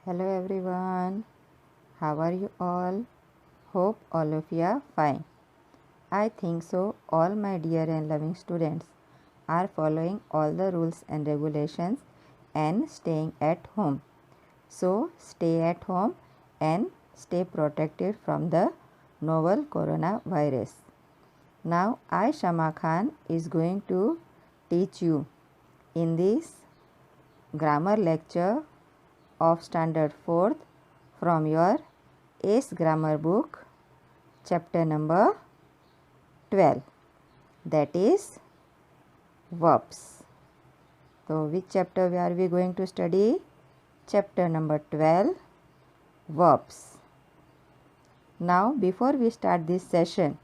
Hello everyone, how are you all? Hope all of you are fine. I think so. All my dear and loving students are following all the rules and regulations and staying at home. So stay at home and stay protected from the novel coronavirus. Now I, Shama Khan, is going to teach you in this grammar lecture of standard 4th from your ACE grammar book, chapter number 12, that is verbs. So which chapter are we going to study? Chapter number 12, verbs. Now before we start this session,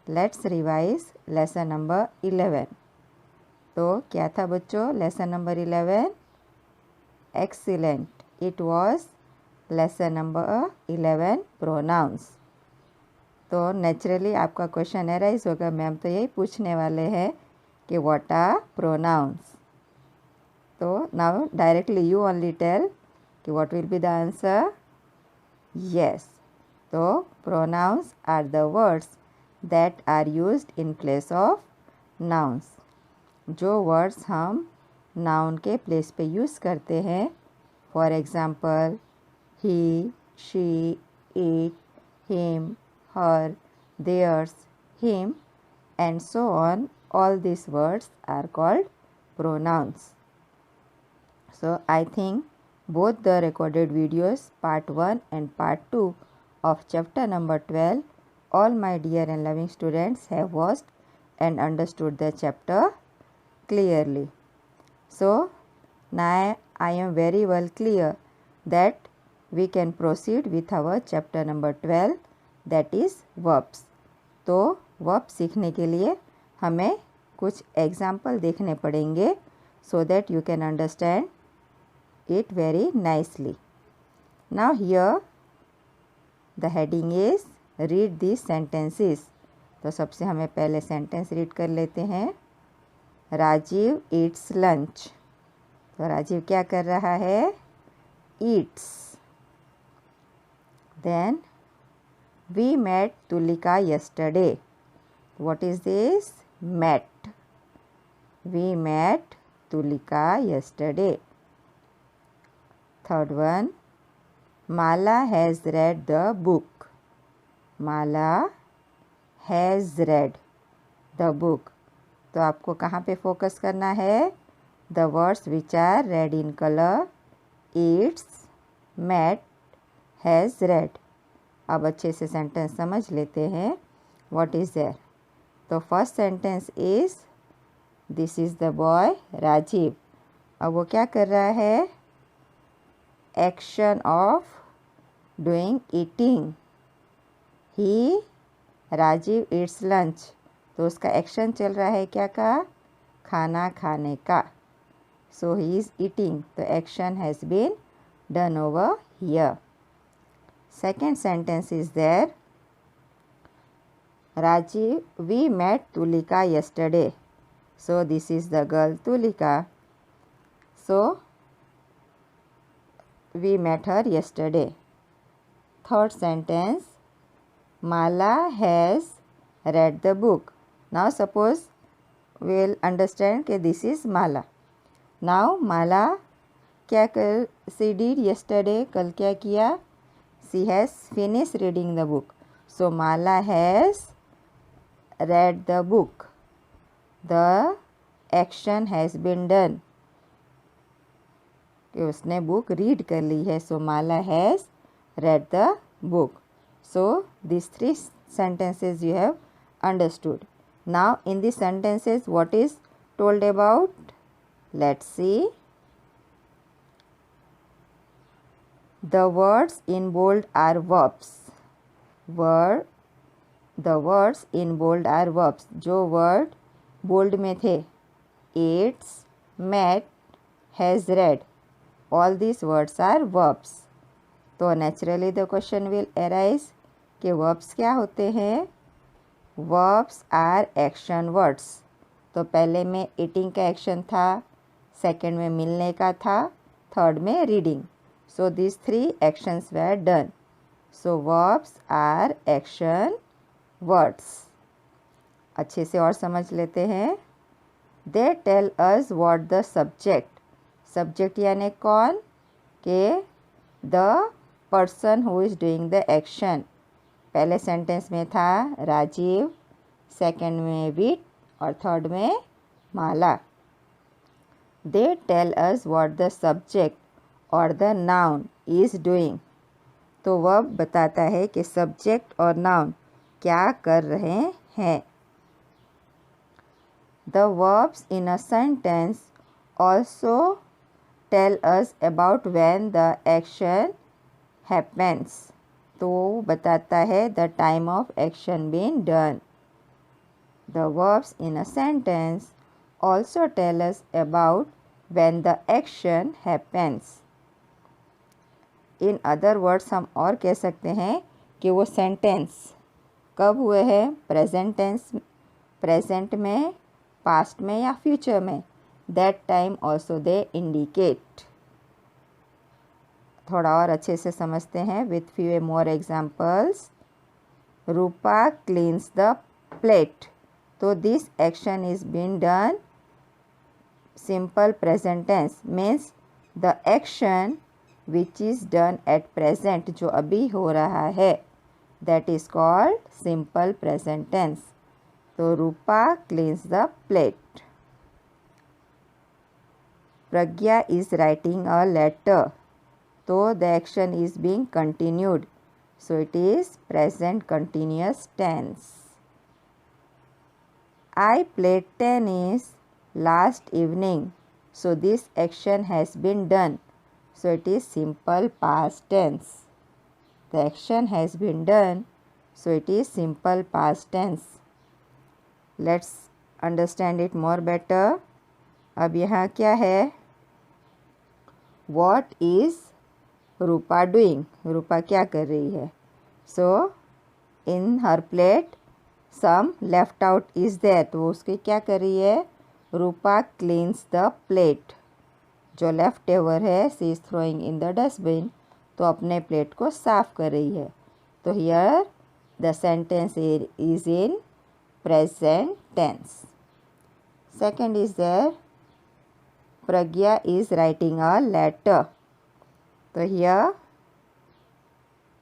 let's revise lesson number 11. तो क्या था बच्चों lesson number 11? Excellent. It was lesson number 11 pronouns. तो naturally आपका question arise होगा, ma'am तो यही पूछने वाले हैं कि व्हाट आर प्रोनाउंस. तो now directly you only tell कि what will be the answer. Yes, तो pronouns are the words that are used in place of nouns. जो वर्ड्स हम नाउन के प्लेस पे यूज़ करते हैं, for example he, she, it, him, her, theirs, him, and so on. All these words are called pronouns. So I think both the recorded videos, part 1 and part 2 of chapter number 12, all my dear and loving students have watched and understood the chapter clearly. So now I am very well clear that we can proceed with our chapter number 12, that is verbs. तो verb सीखने के लिए हमें कुछ example देखने पड़ेंगे so that you can understand it very nicely. Now here the heading is read these sentences. तो सबसे हमें पहले सेंटेंस रीड कर लेते हैं. Rajiv eats lunch. तो राजीव क्या कर रहा है? Eats. Then we met Tulika yesterday. What is this? Met. We met Tulika yesterday. Third one, Mala has read the book. Mala has read the book. तो आपको कहाँ पे फोकस करना है? The words which are red in color, eats, met, has read. अब अच्छे से sentence समझ लेते हैं. What is there? तो first sentence is this is the boy Rajiv. अब वो क्या कर रहा है? Action of doing eating. He Rajiv eats lunch. तो उसका एक्शन चल रहा है क्या का? खाना खाने का. So he is eating. तो action has been done over here. Second sentence is there. Rajiv, we met Tulika yesterday. So this is the girl Tulika. So we met her yesterday. Third sentence, Mala has read the book. Now suppose we will understand that this is Mala. Now Mala क्या कर? She did yesterday. कल क्या किया? She has finished reading the book. So Mala has read the book. The action has been done. कि उसने book read कर ली है. So Mala has read the book. So these three sentences you have understood. Now in these sentences what is told about? Let's see. The words in bold are verbs. The words in bold are verbs. जो word bold में थे, eats, met, has read, all these words are verbs. तो naturally the question will arise कि verbs क्या होते हैं? Verbs are action words. तो पहले में eating का एक्शन था, सेकंड में मिलने का था, थर्ड में reading. So these three actions were done. So verbs are action words. अच्छे से और समझ लेते हैं. They tell us what the subject. Subject यानी कौन? के the person who is doing the action. पहले सेंटेंस में था राजीव, सेकंड में विट और थर्ड में माला. They tell us what the subject or the noun is doing. तो वर्ब बताता है कि सब्जेक्ट और नाउन क्या कर रहे हैं. The verbs in a sentence also tell us about when the action happens. तो बताता है the time of action being done. The verbs in a sentence also tell us about when the action happens. In other words, हम और कह सकते हैं कि वो सेंटेंस कब हुए हैं, प्रेजेंट टेंस, प्रेजेंट में, पास्ट में या फ्यूचर में. That time also they indicate. थोड़ा और अच्छे से समझते हैं with few more examples. Rupa cleans the plate. तो this action is been done. Simple present tense means the action which is done at present, जो अभी हो रहा है, that is called simple present tense. तो Rupa cleans the plate. Pragya is writing a letter. तो the action is being continued, so it is present continuous tense. I played tennis last evening. So this action has been done. So it is simple past tense. The action has been done. So it is simple past tense. Let's understand it more better. अब यहाँ क्या है? What is Rupa doing? रूपा क्या कर रही है? So in her plate some left out is there. तो वो उसकी क्या कर रही है? Rupa cleans the plate. जो लेफ्ट ओवर है she is throwing in the dustbin. तो अपने प्लेट को साफ कर रही है. तो here the sentence is in present tense. Second is there Pragya is writing a letter. तो here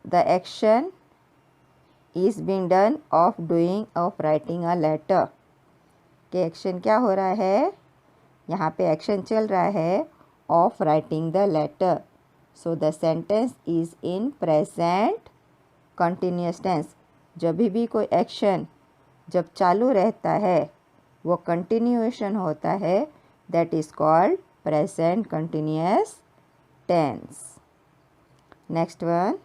the action is being done of doing of writing a letter. के एक्शन क्या हो रहा है? यहाँ पे एक्शन चल रहा है of writing the letter. So the sentence is in present continuous tense. जब भी कोई एक्शन जब चालू रहता है वो कंटिन्यूएशन होता है, that is called present continuous tense. Next one.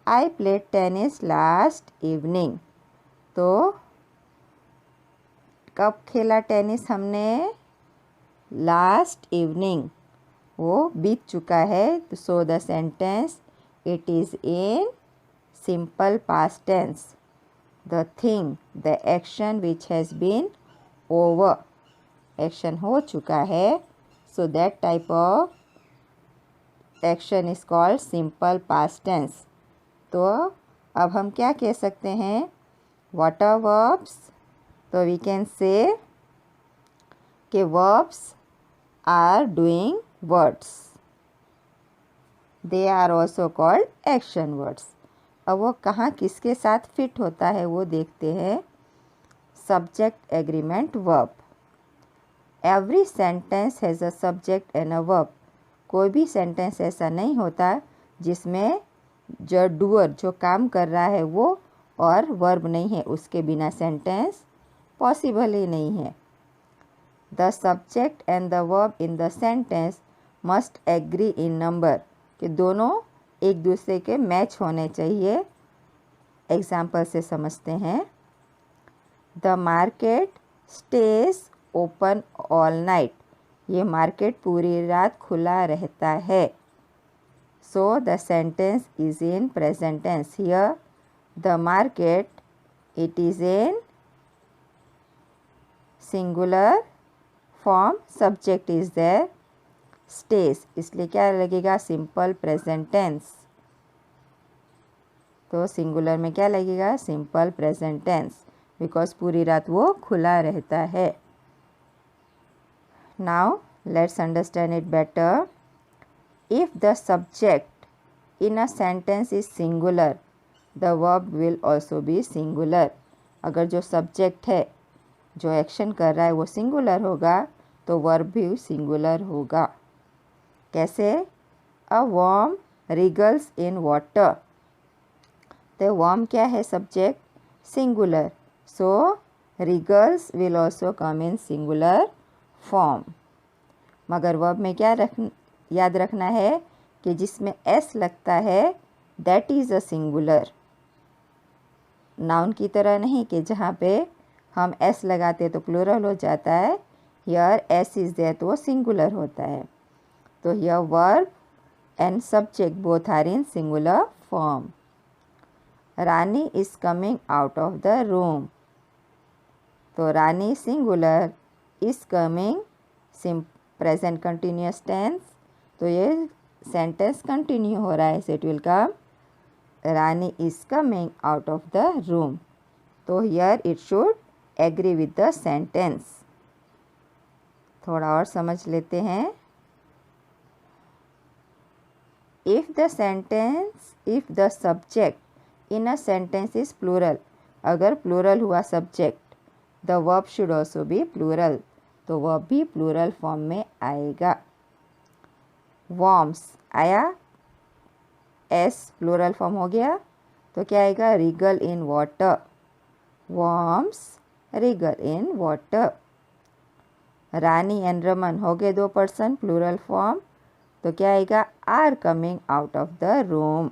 I played tennis last evening. तो कब खेला टेनिस हमने? Last evening. वो बीत चुका है. So the sentence it is in simple past tense. The thing, the action which has been over. Action हो चुका है. So that type of action is called simple past tense. तो अब हम क्या कह सकते हैं? What are verbs? तो वी कैन से कि verbs are doing words. They are also called action words. अब वो कहाँ किसके साथ फिट होता है वो देखते हैं. Subject agreement verb. Every sentence has a subject and a verb. कोई भी सेंटेंस ऐसा नहीं होता जिसमें जो डूअर जो काम कर रहा है वो और वर्ब नहीं है. उसके बिना सेंटेंस पॉसिबल ही नहीं है. The subject and the verb in the sentence must agree in number. कि दोनों एक दूसरे के मैच होने चाहिए. एग्जाम्पल से समझते हैं. The market stage open all night. ये मार्केट पूरी रात खुला रहता है. So the sentence is in present tense. Here the market, it is in singular form. Subject is there. Stage, इसलिए क्या लगेगा सिंपल प्रेजेंट टेंस। तो सिंगुलर में क्या लगेगा सिंपल प्रेजेंट टेंस, बिकॉज पूरी रात वो खुला रहता है। Now let's understand it better. If the subject in a sentence is singular, the verb will also be singular. अगर जो सब्जेक्ट है, जो एक्शन कर रहा है वो सिंगुलर होगा तो वर्ब भी सिंगुलर होगा। कैसे? A worm wriggles in water. तो वर्म क्या है subject? Singular, so wriggles will also come in singular form. मगर वर्ब में क्या याद रखना है कि जिसमें एस लगता है that is a singular. Noun की तरह नहीं कि जहाँ पे हम एस लगाते तो प्लूरल हो जाता है, हियर एस इज देयर तो वो सिंगुलर होता है। तो here verb and subject both are in singular form. Rani is coming out of the room. तो Rani singular, is coming present continuous tense, तो ये सेंटेंस कंटिन्यू हो रहा है, so it will come Rani is coming out of the room. तो here it should agree with the sentence. थोड़ा और समझ लेते हैं। If the subject in a sentence is plural, अगर प्लूरल हुआ subject, the verb should also be plural, तो verb भी प्लूरल फॉर्म में आएगा। वॉर्म्स आया, एस प्लूरल फॉर्म हो गया, तो क्या आएगा wriggle in water. Worms wriggle in water. Rani and Raman हो गए दो पर्सन प्लूरल फॉर्म, तो क्या आएगा are coming out of the room.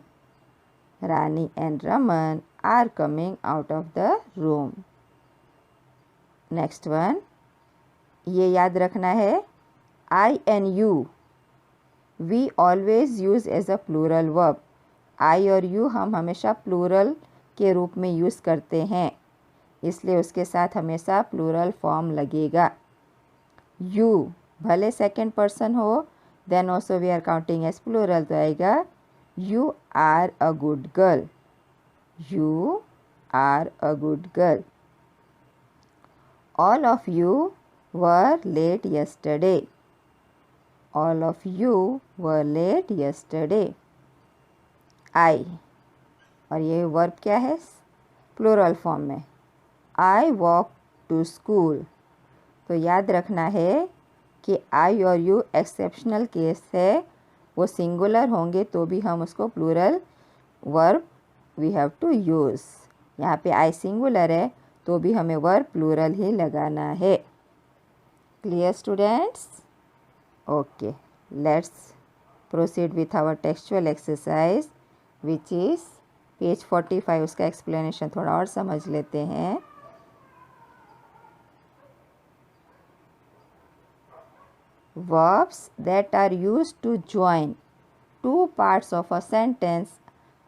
Rani and Raman are coming out of the room. Next one, ये याद रखना है, I and you we always use as a plural verb. I और यू हम हमेशा प्लूरल के रूप में यूज़ करते हैं, इसलिए उसके साथ हमेशा प्लूरल फॉर्म लगेगा। यू भले सेकेंड पर्सन हो, then also we are counting as plural, तो आएगा you are a good girl. You are a good girl. All of you were late yesterday. All of you were late yesterday. I, और ये verb क्या है plural form में, I walk to school. तो याद रखना है कि आई और यू एक्सेप्शनल केस है, वो सिंगुलर होंगे तो भी हम उसको plural verb we have to use. यहाँ पे आई सिंगुलर है तो भी हमें वर्ब प्लूरल ही लगाना है। Clear students? Okay, let's proceed with our textual exercise which is page 45। उसका एक्सप्लेनेशन थोड़ा और समझ लेते हैं। Verbs that are used to join two parts of a sentence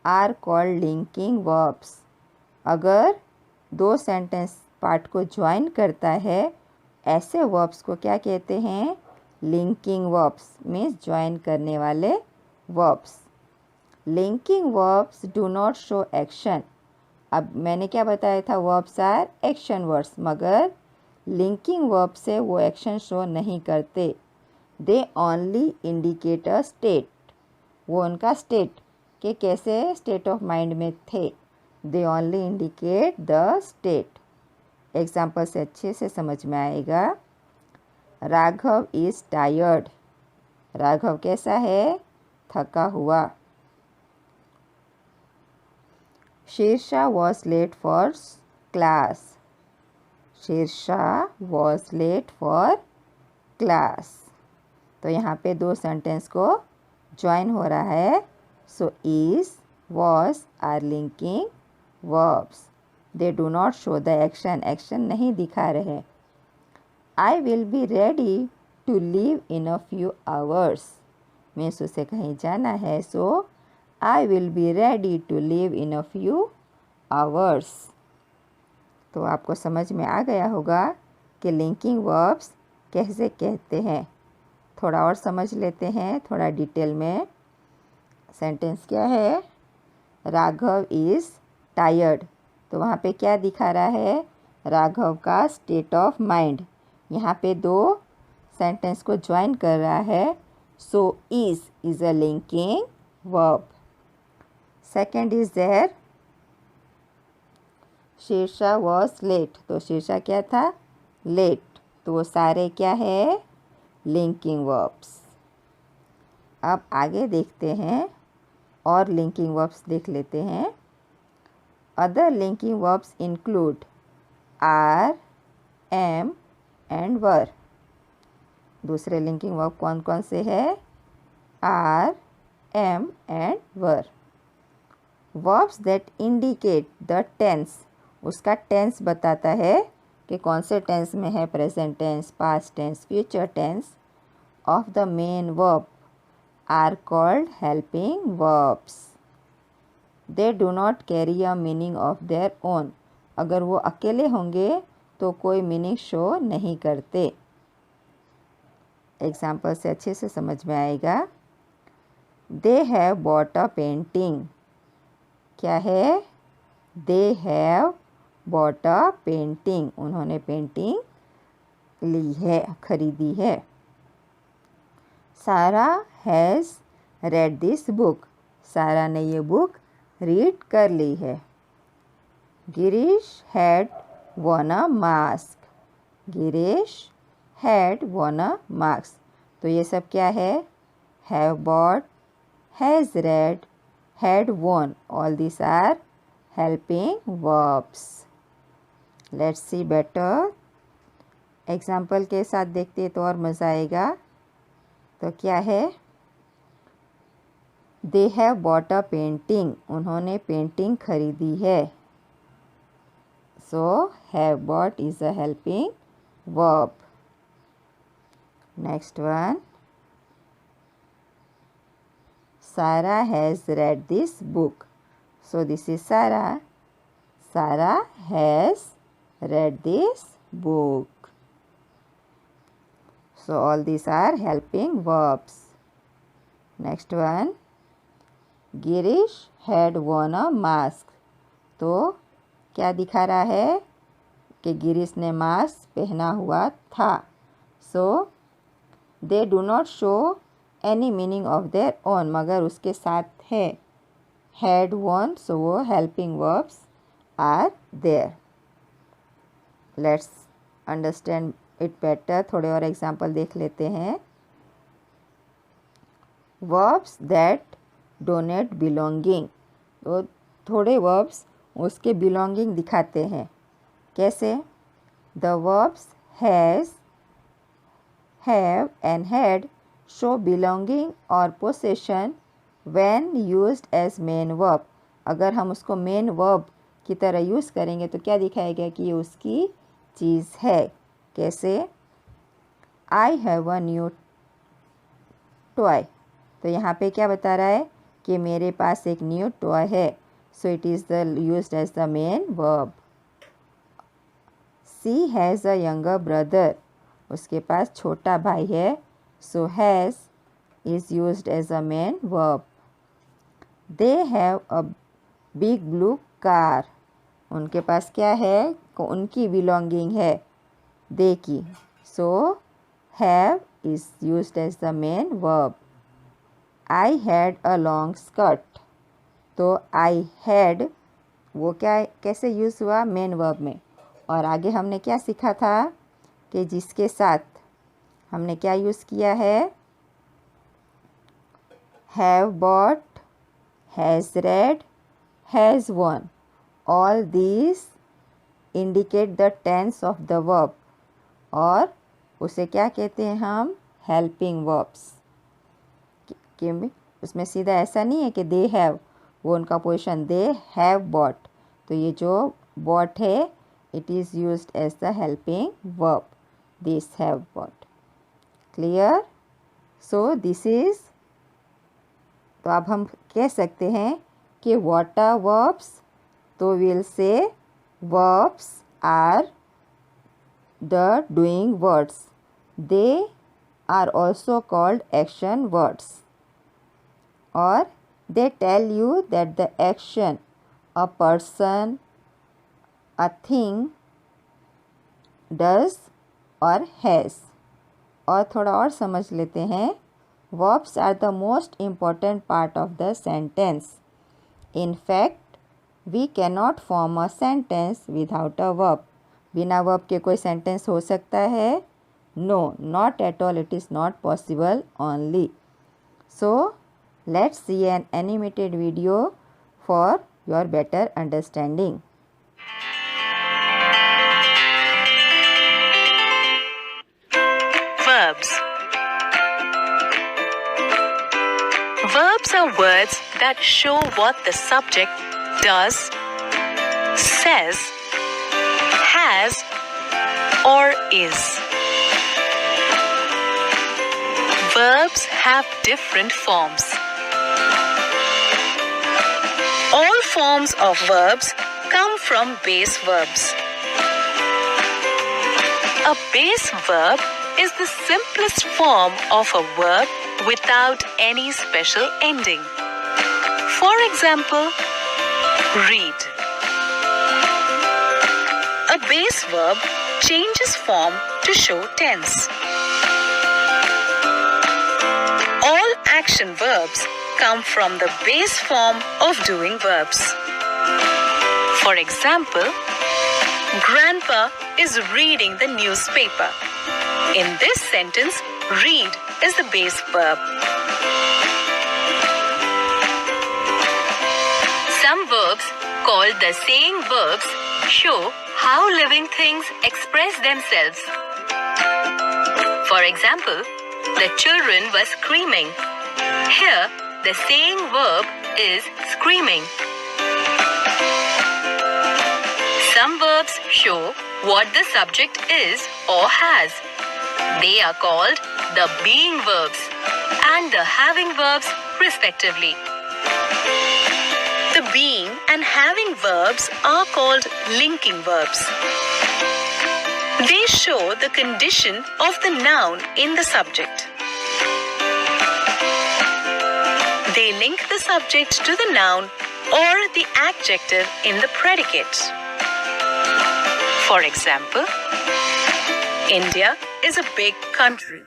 are called linking verbs. अगर दो सेंटेंस पार्ट को ज्वाइन करता है, ऐसे वर्ब्स को क्या कहते हैं? लिंकिंग वर्ब्स, मीन्स ज्वाइन करने वाले verbs. Linking verbs do not show action. अब मैंने क्या बताया था, वर्ब्स आर एक्शन वर्ड्स, मगर लिंकिंग वर्ब से वो एक्शन शो नहीं करते। They only indicate a state, वो उनका स्टेट के कैसे स्टेट ऑफ माइंड में थे, they only indicate the state. Example से अच्छे से समझ में आएगा। Raghav is tired. राघव कैसा है? थका हुआ। Shirsha was late for class. Shirsha was late for class. तो यहाँ पे दो सेंटेंस को ज्वाइन हो रहा है, so is was are linking verbs. They do not show the action, action नहीं दिखा रहे। I will be ready to leave in a few hours, means उसे कहीं जाना है, so I will be ready to leave in a few hours. तो आपको समझ में आ गया होगा कि लिंकिंग वर्ब्स कैसे कहते हैं। थोड़ा और समझ लेते हैं थोड़ा डिटेल में। सेंटेंस क्या है, राघव इज़ टायर्ड। तो वहाँ पे क्या दिखा रहा है, राघव का स्टेट ऑफ माइंड। यहाँ पे दो सेंटेंस को ज्वाइन कर रहा है, so is a linking verb. Second is there, Shirsha was late. तो शीर्षा क्या था, लेट। तो वो सारे क्या है, लिंकिंग वर्ब्स। अब आगे देखते हैं और लिंकिंग वर्ब्स देख लेते हैं। Other linking verbs include are, am and were. दूसरे लिंकिंग वर्ब कौन कौन से हैं, are, am and were. Verbs that indicate the tense, उसका टेंस बताता है कि कौन से टेंस में है, present tense, past tense, future tense of the main verb are called helping verbs. They do not carry a meaning of their own. अगर वो अकेले होंगे तो कोई मीनिंग शो नहीं करते। एग्जाम्पल से अच्छे से समझ में आएगा। दे हैव बॉट अ पेंटिंग। क्या है, they have bought a painting, उन्होंने पेंटिंग ली है, खरीदी है। सारा हैज़ रेड दिस बुक। सारा ने ये बुक रीड कर ली है। Girish had won a mask. Girish had won a mask. तो ये सब क्या है, have bought, has read, had won, all this are helping verbs. Let's see better. Example के साथ देखते तो और मज़ा आएगा। तो क्या है, they have bought a painting, उन्होंने पेंटिंग खरीदी है। So have bought is a helping verb. Next one, Sara has read this book. So this is Sara. Sara has read this book. So all these are helping verbs. Next one, Girish had worn a mask. तो क्या दिखा रहा है कि गिरीश ने mask पहना हुआ था। So they do not show any meaning of their own, मगर उसके साथ है had worn, so वो helping verbs are there. Let's understand it better. थोड़े और एग्जाम्पल देख लेते हैं। Verbs that denote belonging. तो थोड़े वर्ब्स उसके बिलोंगिंग दिखाते हैं। कैसे, the verbs has, have and had show belonging और possession when used as main verb. अगर हम उसको मेन वर्ब की तरह यूज़ करेंगे तो क्या दिखाएगा कि ये उसकी चीज़ है। कैसे, I have a new toy. तो यहाँ पे क्या बता रहा है कि मेरे पास एक न्यू टॉय है। So it is the used as the main verb. She has a younger brother, उसके पास छोटा भाई है। So has is used as a main verb. They have a big blue car, उनके पास क्या है, उनकी बिलोंगिंग है दे की। So have is used as the main verb. I had a long skirt. तो आई हैड वो क्या कैसे यूज़ हुआ, मेन वर्ब में। और आगे हमने क्या सीखा था कि जिसके साथ हमने क्या यूज़ किया है, have bought, has read, has won, all these indicate the tense of the verb. और उसे क्या कहते हैं हम, हेल्पिंग वर्ब्स। कि उसमें सीधा ऐसा नहीं है कि दे हैव, वो उनका पोजीशन, दे हैव बॉट। तो ये जो बॉट है it is used as the helping verb, this have bought. Clear. So this is, तो अब हम कह सकते हैं कि व्हाट आर वर्ब्स। तो will say verbs are the doing words. They are also called action words, or they tell you that the action a person, a thing does or has. और थोड़ा और समझ लेते हैं. Verbs are the most important part of the sentence. In fact, we cannot form a sentence without a verb. बिना verb के कोई sentence हो सकता है? No, not at all. It is not possible only. So, let's see an animated video for your better understanding. Verbs. Verbs are words that show what the subject does, says, has, or is. Verbs have different forms. All forms of verbs come from base verbs. A base verb is the simplest form of a verb without any special ending. For example, read. A base verb changes form to show tense. All action verbs come from the base form of doing verbs. For example, Grandpa is reading the newspaper. In this sentence, read is the base verb. Some verbs, called the saying verbs, show how living things express themselves. For example, the children were screaming. Here, the saying verb is screaming. Some verbs show what the subject is or has. They are called the being verbs and the having verbs respectively. The being and having verbs are called linking verbs. They show the condition of the noun in the subject. They link the subject to the noun or the adjective in the predicate. For example, India is a big country.